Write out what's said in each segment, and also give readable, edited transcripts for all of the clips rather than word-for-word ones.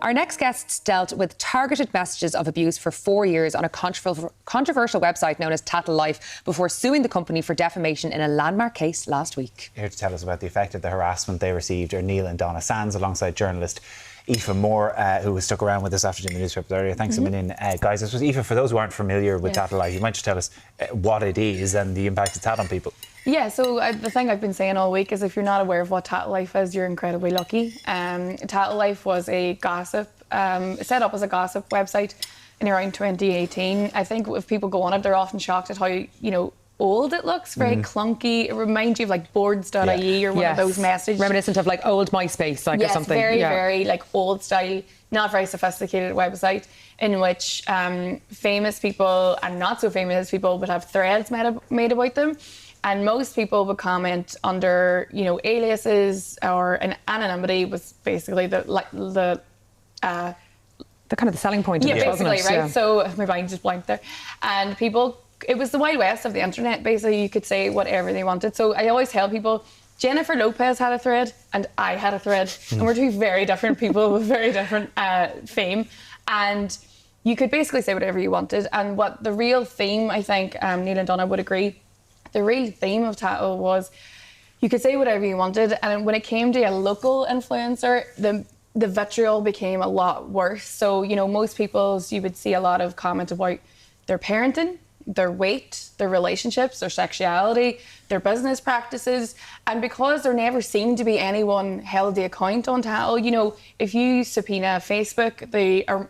Our next guests dealt with targeted messages of abuse for 4 years on a controversial website known as Tattle Life before suing the company for defamation in a landmark case last week. Here to tell us about the effect of the harassment they received are Neil and Donna Sands, alongside journalist Aoife Moore, who was stuck around with us after doing the newspaper earlier. Thanks a million, guys. I suppose, Aoife, for those who aren't familiar with Tattle Life, you might just tell us what it is and the impact it's had on people. Yeah, so the thing I've been saying all week is if you're not aware of what Tattle Life is, you're incredibly lucky. Tattle Life was a gossip, set up as a gossip website in around 2018. I think if people go on it, they're often shocked at how, old it looks, very clunky. It reminds you of like boards.ie or one of those messages. Reminiscent of like old MySpace, or something. Very like old style, not very sophisticated website in which famous people and not so famous people would have threads made about them. And most people would comment under, aliases or an anonymity was basically the kind of the selling point of it, wasn't it? Right? Yeah. So my mind just blanked there. And it was the Wild West of the internet. Basically, you could say whatever they wanted. So I always tell people, Jennifer Lopez had a thread and I had a thread. And we're two very different people with very different fame. And you could basically say whatever you wanted. And what the real theme, I think, Neil and Donna would agree, the real theme of Tattle was you could say whatever you wanted. And when it came to a local influencer, the vitriol became a lot worse. So, most people's, you would see a lot of comment about their parenting, their weight, their relationships, their sexuality, their business practices. And because there never seemed to be anyone held the account on Tattle, if you subpoena Facebook,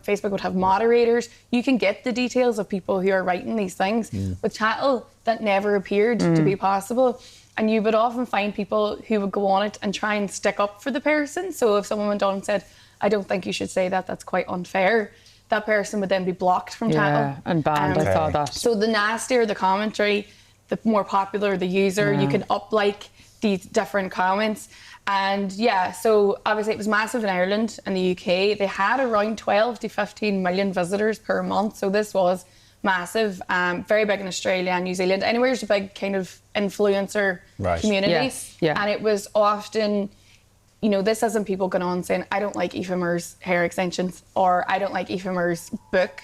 Facebook would have moderators. You can get the details of people who are writing these things. With Tattle, that never appeared to be possible. And you would often find people who would go on it and try and stick up for the person. So if someone went on and said, I don't think you should say that, that's quite unfair, that person would then be blocked from Tattle. And banned, I saw that. So the nastier the commentary, the more popular the user, you can up-like these different comments. And so obviously it was massive in Ireland and the UK. They had around 12 to 15 million visitors per month. So this was massive, very big in Australia and New Zealand. Anywhere there's a big kind of influencer community. Yes. Yeah. And it was often, this isn't people going on saying, I don't like Aoife Moore's hair extensions or I don't like Aoife Moore's book.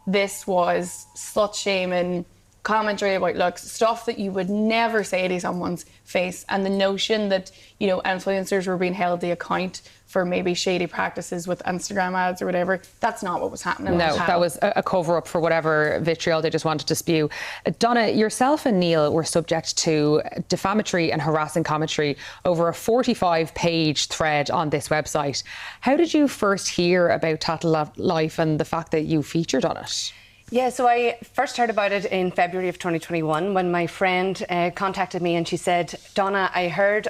This was slut-shaming, commentary about looks, stuff that you would never say to someone's face. And the notion that, influencers were being held to account for maybe shady practices with Instagram ads or whatever, that's not what was happening. No, that was a cover-up for whatever vitriol they just wanted to spew. Donna, yourself and Neil were subject to defamatory and harassing commentary over a 45-page thread on this website. How did you first hear about Tattle Life and the fact that you featured on it? Yeah, so I first heard about it in February of 2021 when my friend contacted me and she said, Donna, I heard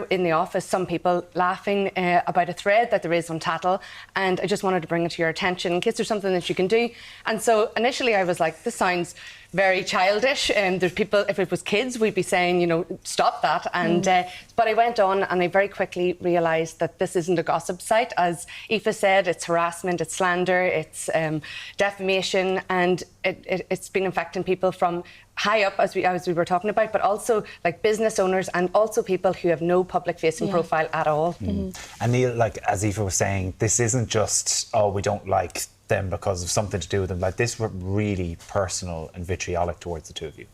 in the office some people laughing about a thread that there is on Tattle, and I just wanted to bring it to your attention in case there's something that you can do. And so initially I was like, this sounds very childish, and there's people, if it was kids, we'd be saying, stop that. And but I went on and I very quickly realised that this isn't a gossip site. As Aoife said, it's harassment, it's slander, it's defamation, and it's been infecting people from high up, as we were talking about, but also like business owners and also people who have no public facing profile at all. And Neil, like as Aoife was saying, this isn't just, we don't like them because of something to do with them. Like, this were really personal and vitriolic towards the two of you.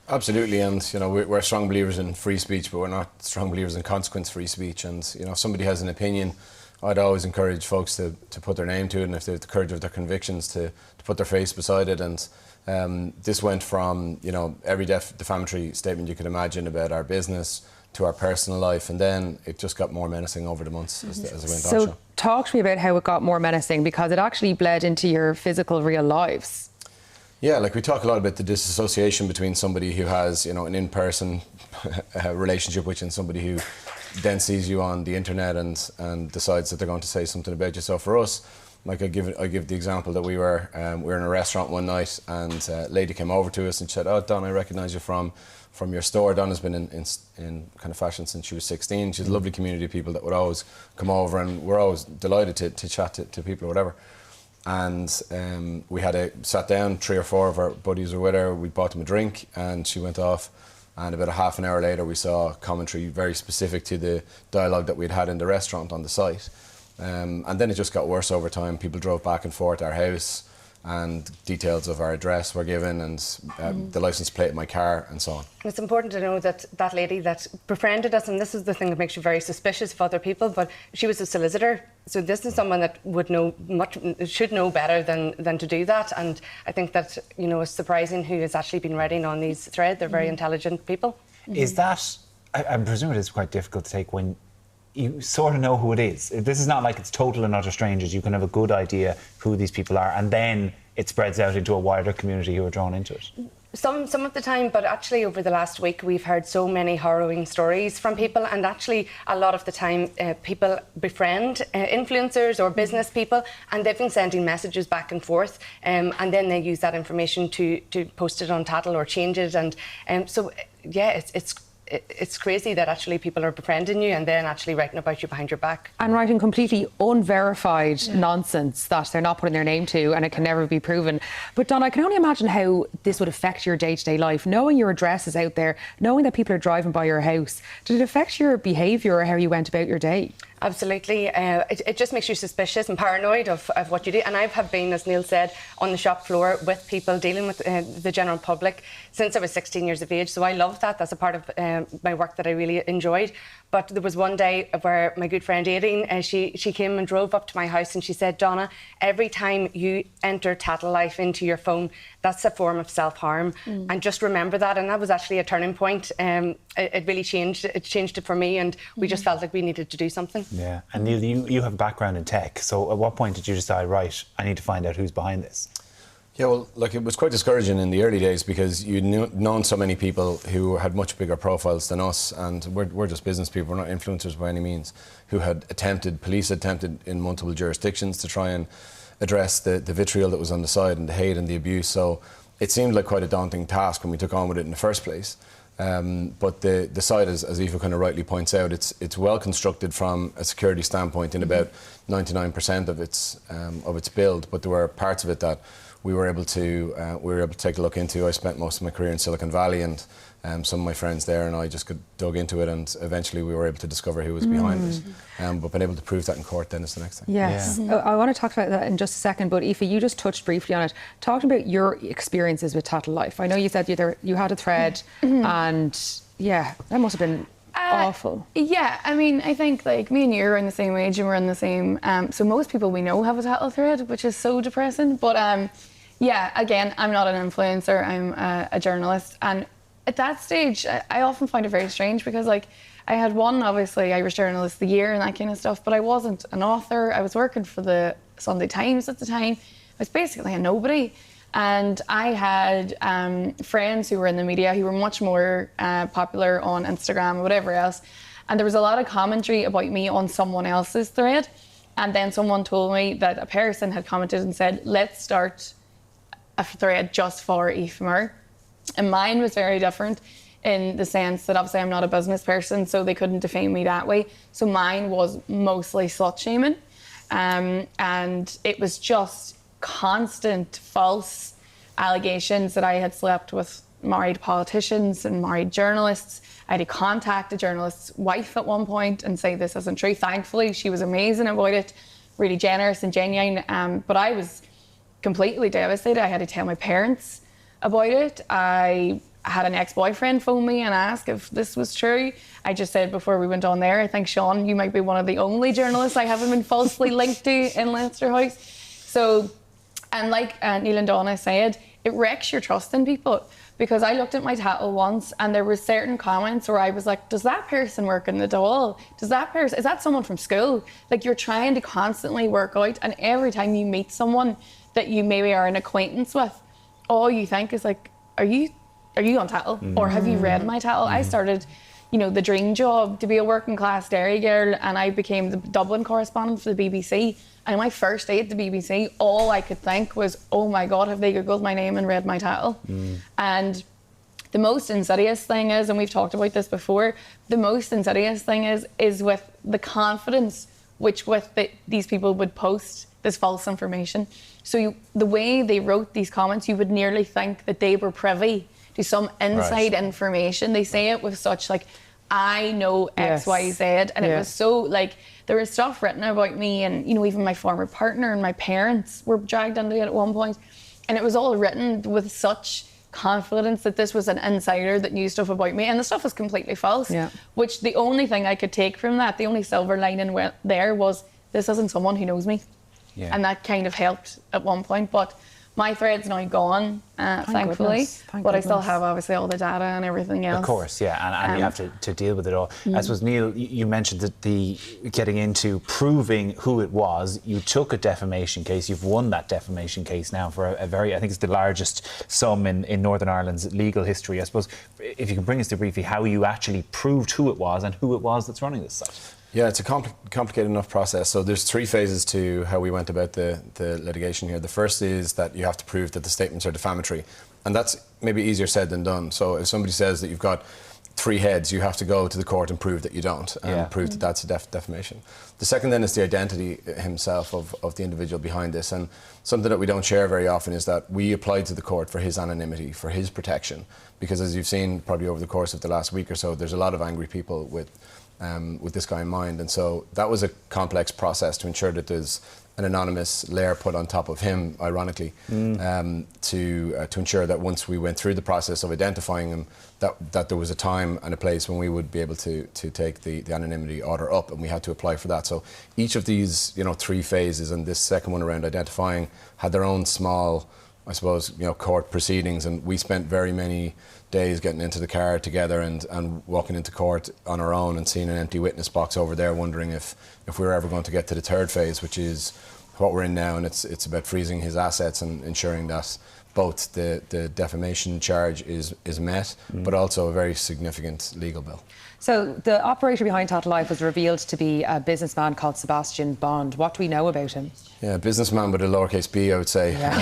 Absolutely, and we're strong believers in free speech, but we're not strong believers in consequence-free speech. And if somebody has an opinion, I'd always encourage folks to put their name to it, and if they have the courage of their convictions, to put their face beside it. And this went from every defamatory statement you could imagine about our business to our personal life, and then it just got more menacing over the months as it went on. So talk to me about how it got more menacing, because it actually bled into your physical real lives. Yeah, like we talk a lot about the disassociation between somebody who has an in-person relationship with you and somebody who then sees you on the internet and decides that they're going to say something about you. So for us, like I give the example that we were in a restaurant one night, and a lady came over to us and said, "Oh, Don, I recognise you from your store." Donna's been in kind of fashion since she was 16. She's a lovely community of people that would always come over, and we're always delighted to chat to people or whatever. And we sat down, 3 or 4 of our buddies were with her. We bought them a drink, and she went off. And about a half an hour later, we saw commentary very specific to the dialogue that we'd had in the restaurant on the site. And then it just got worse over time. People drove back and forth our house, and details of our address were given, and the license plate of my car, and so on. It's important to know that that lady that befriended us, and this is the thing that makes you very suspicious of other people, but she was a solicitor. So this is someone that would know should know better than to do that. And I think that, you know, it's surprising who has actually been writing on these threads. They're very intelligent people. Is that, I presume it is quite difficult to take when you sort of know who it is. This is not like it's total and utter strangers. You can have a good idea who these people are, and then it spreads out into a wider community who are drawn into it. Some of the time, but actually over the last week we've heard so many harrowing stories from people, and actually a lot of the time people befriend influencers or business people, and they've been sending messages back and forth, and then they use that information to post it on Tattle or change it, and so yeah, it's crazy that actually people are befriending you and then actually writing about you behind your back. And writing completely unverified nonsense that they're not putting their name to, and it can never be proven. But Donna, I can only imagine how this would affect your day-to-day life, knowing your address is out there, knowing that people are driving by your house. Did it affect your behaviour or how you went about your day? Absolutely. It just makes you suspicious and paranoid of what you do. And I have been, as Neil said, on the shop floor with people, dealing with the general public since I was 16 years of age. So I love that. That's a part of my work that I really enjoyed. But there was one day where my good friend Aideen, she came and drove up to my house, and she said, Donna, every time you enter Tattle Life into your phone, that's a form of self-harm. And just remember that. And that was actually a turning point. It really changed it for me, and we just felt like we needed to do something. Yeah. And Neil, you have a background in tech. So at what point did you decide, right, I need to find out who's behind this? Yeah, well, like, it was quite discouraging in the early days, because you'd known so many people who had much bigger profiles than us, and we're just business people, we're not influencers by any means, who had police attempted in multiple jurisdictions to try and address the vitriol that was on the side, and the hate and the abuse. So it seemed like quite a daunting task when we took on with it in the first place. But the site, as Aoife kind of rightly points out, it's well constructed from a security standpoint in about 99% of its build. But there were parts of it that we were able to take a look into. I spent most of my career in Silicon Valley, and some of my friends there and I just dug into it, and eventually we were able to discover who was behind it. But being able to prove that in court then is the next thing. Yes. I want to talk about that in just a second, but Aoife, you just touched briefly on it. Talking about your experiences with Tattle Life. I know you said you had a thread, and yeah, that must have been awful. Yeah, I mean, I think like me and you are in the same age and we're in the same, so most people we know have a Tattle thread, which is so depressing. But yeah, again, I'm not an influencer, I'm a journalist, and at that stage I often find it very strange, because like I had won obviously Irish Journalist of the Year and that kind of stuff, but I wasn't an author. I was working for the Sunday Times at the time. I was basically a nobody. And I had friends who were in the media who were much more popular on Instagram or whatever else. And there was a lot of commentary about me on someone else's thread. And then someone told me that a person had commented and said, let's start a thread just for Aoife Moore. And mine was very different in the sense that obviously I'm not a business person, so they couldn't defame me that way. So mine was mostly slut shaming. And it was just constant false allegations that I had slept with married politicians and married journalists. I had to contact a journalist's wife at one point and say this isn't true. Thankfully, she was amazing about it, really generous and genuine. But I was completely devastated. I had to tell my parents about it. I had an ex-boyfriend phone me and ask if this was true. I just said before we went on there, I think, Sean, you might be one of the only journalists I haven't been falsely linked to in Leinster House. So, and like Neil and Donna said, it wrecks your trust in people, because I looked at my Tattle once and there were certain comments where I was like, does that person work in the Dáil? Is that someone from school? Like, you're trying to constantly work out, and every time you meet someone that you maybe are an acquaintance with, all you think is like, are you on Tattle? Or have you read my Tattle? I started, the dream job to be a working class dairy girl, and I became the Dublin correspondent for the BBC. And my first day at the BBC, all I could think was, oh my God, have they Googled my name and read my Tattle? And the most insidious thing is, and we've talked about this before, the most insidious thing is with the confidence these people would post this false information. So the way they wrote these comments, you would nearly think that they were privy to some inside information. They say it with such like, I know X, Y, Z, and it was so like, there was stuff written about me, and even my former partner and my parents were dragged into it at one point, and it was all written with such confidence that this was an insider that knew stuff about me, and the stuff was completely false. Yeah. Which the only thing I could take from that, the only silver lining there was, this isn't someone who knows me. Yeah. And that kind of helped at one point. But my thread's now gone, thankfully. But I still have obviously all the data and everything else. Of course, yeah, and you have to deal with it all. I suppose, Neil, you mentioned that the getting into proving who it was. You took a defamation case. You've won that defamation case now for a very, I think it's the largest sum in Northern Ireland's legal history. I suppose if you can bring us to briefly how you actually proved who it was and who it was that's running this site. Yeah, it's a complicated enough process. So there's 3 phases to how we went about the litigation here. The first is that you have to prove that the statements are defamatory. And that's maybe easier said than done. So if somebody says that you've got 3 heads, you have to go to the court and prove that you don't, and prove that that's a defamation. The second then is the identity himself of the individual behind this. And something that we don't share very often is that we applied to the court for his anonymity, for his protection. Because as you've seen probably over the course of the last week or so, there's a lot of angry people with this guy in mind, and so that was a complex process to ensure that there's an anonymous layer put on top of him, ironically, to ensure that once we went through the process of identifying him, that there was a time and a place when we would be able to take the anonymity order up, and we had to apply for that. So each of these 3 phases, and this second one around identifying, had their own small, I suppose, court proceedings, and we spent very many days getting into the car together and walking into court on our own and seeing an empty witness box over there, wondering if we were ever going to get to the 3rd phase, which is what we're in now, and it's about freezing his assets and ensuring that both the defamation charge is met, but also a very significant legal bill. So the operator behind Tattle Life was revealed to be a businessman called Sebastian Bond. What do we know about him? Yeah, businessman with a lowercase b, I would say. Yeah.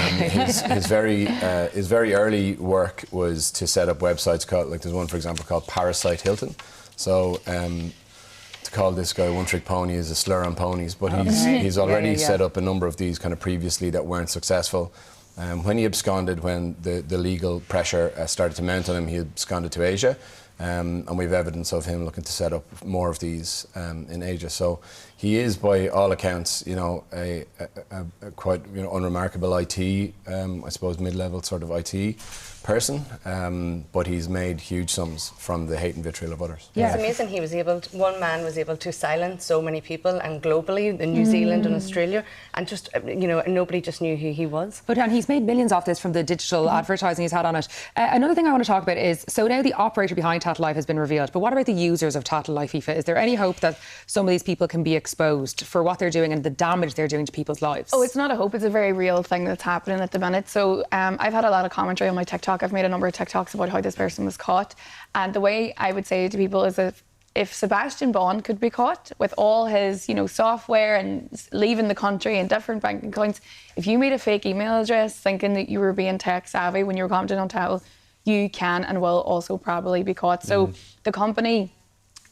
His very early work was to set up websites called, like there's one, for example, called Parasite Hilton. So to call this guy one trick pony is a slur on ponies, but he's already set up a number of these kind of previously that weren't successful. When he absconded, when the legal pressure started to mount on him, he absconded to Asia. And we have evidence of him looking to set up more of these in Asia. So he is, by all accounts, a quite unremarkable IT, I suppose mid-level sort of IT person, but he's made huge sums from the hate and vitriol of others. Yeah. It's amazing one man was able to silence so many people, and globally, in New Zealand and Australia, and just, nobody just knew who he was. And he's made millions off this from the digital advertising he's had on it. Another thing I want to talk about is, so now the operator behind Tattle Life has been revealed, but what about the users of Tattle Life, Aoife? Is there any hope that some of these people can be exposed for what they're doing and the damage they're doing to people's lives? Oh, it's not a hope, it's a very real thing that's happening at the minute. So I've had a lot of commentary on my TikTok. I've made a number of TikToks about how this person was caught. And the way I would say to people is that if Sebastian Bond could be caught with all his, software and leaving the country and different bank accounts, if you made a fake email address thinking that you were being tech savvy when you were commenting on Tattle, you can and will also probably be caught. So the company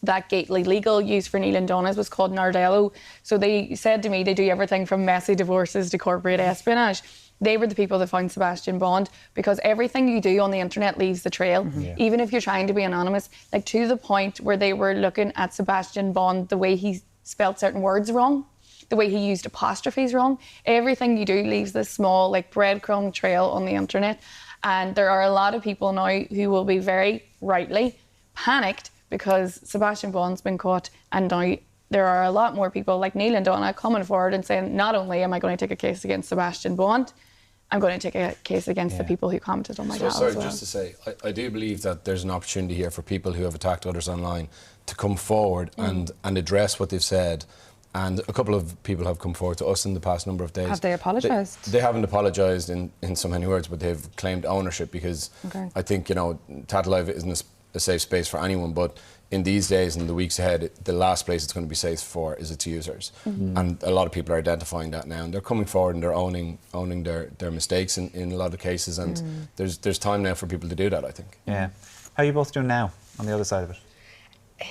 that Gately Legal used for Neil and Donna's was called Nardello. So they said to me they do everything from messy divorces to corporate espionage. They were the people that found Sebastian Bond, because everything you do on the internet leaves the trail, even if you're trying to be anonymous, like to the point where they were looking at Sebastian Bond, the way he spelled certain words wrong, the way he used apostrophes wrong. Everything you do leaves this small breadcrumb trail on the internet. And there are a lot of people now who will be very rightly panicked because Sebastian Bond's been caught, and now there are a lot more people like Neil and Donna coming forward and saying, not only am I going to take a case against Sebastian Bond, I'm going to take a case against the people who commented on my Tattle Sorry, as well. just to say, I do believe that there's an opportunity here for people who have attacked others online to come forward and address what they've said. And a couple of people have come forward to us in the past number of days. Have they apologised? They haven't apologised in so many words, but they've claimed ownership, because I think, Tattle Life isn't a safe space for anyone, but in these days and the weeks ahead, the last place it's going to be safe for is its users. And a lot of people are identifying that now, and they're coming forward and they're owning their mistakes in a lot of cases, and there's time now for people to do that, I think. Yeah. How are you both doing now on the other side of it?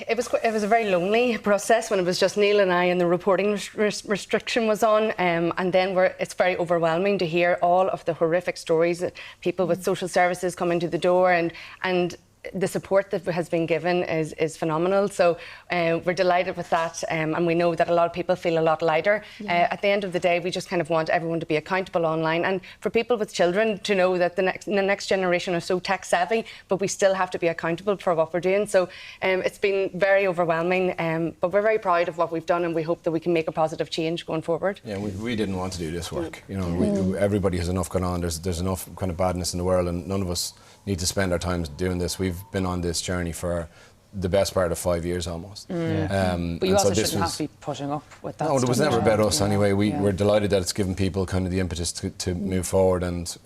It was a very lonely process when it was just Neil and I, and the reporting restriction was on, and then it's very overwhelming to hear all of the horrific stories that people with social services come into the door, and the support that has been given is phenomenal. So we're delighted with that, and we know that a lot of people feel a lot lighter. At the end of the day, we just kind of want everyone to be accountable online, and for people with children to know that the next generation are so tech savvy, but we still have to be accountable for what we're doing. So it's been very overwhelming, but we're very proud of what we've done, and we hope that we can make a positive change going forward. Yeah, we didn't want to do this work. You know, everybody has enough going on. There's enough kind of badness in the world, and none of us need to spend our time doing this. We've been on this journey for the best part of 5 years almost. But you also shouldn't have to be putting up with that. No, it was stuff. never about us anyway. We're delighted that it's given people kind of the impetus to move forward, and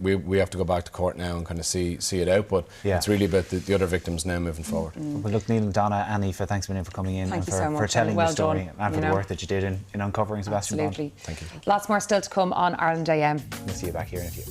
we have to go back to court now and kind of see it out. But it's really about the other victims now moving forward. Well, look, Neil and Donna and Aoife, thanks a million for coming in Thank and you so for much. telling Well your story done, and for the work that you did in uncovering Sebastian Bond. Absolutely. Thank you. Lots more still to come on Ireland AM. We'll see you back here in a few.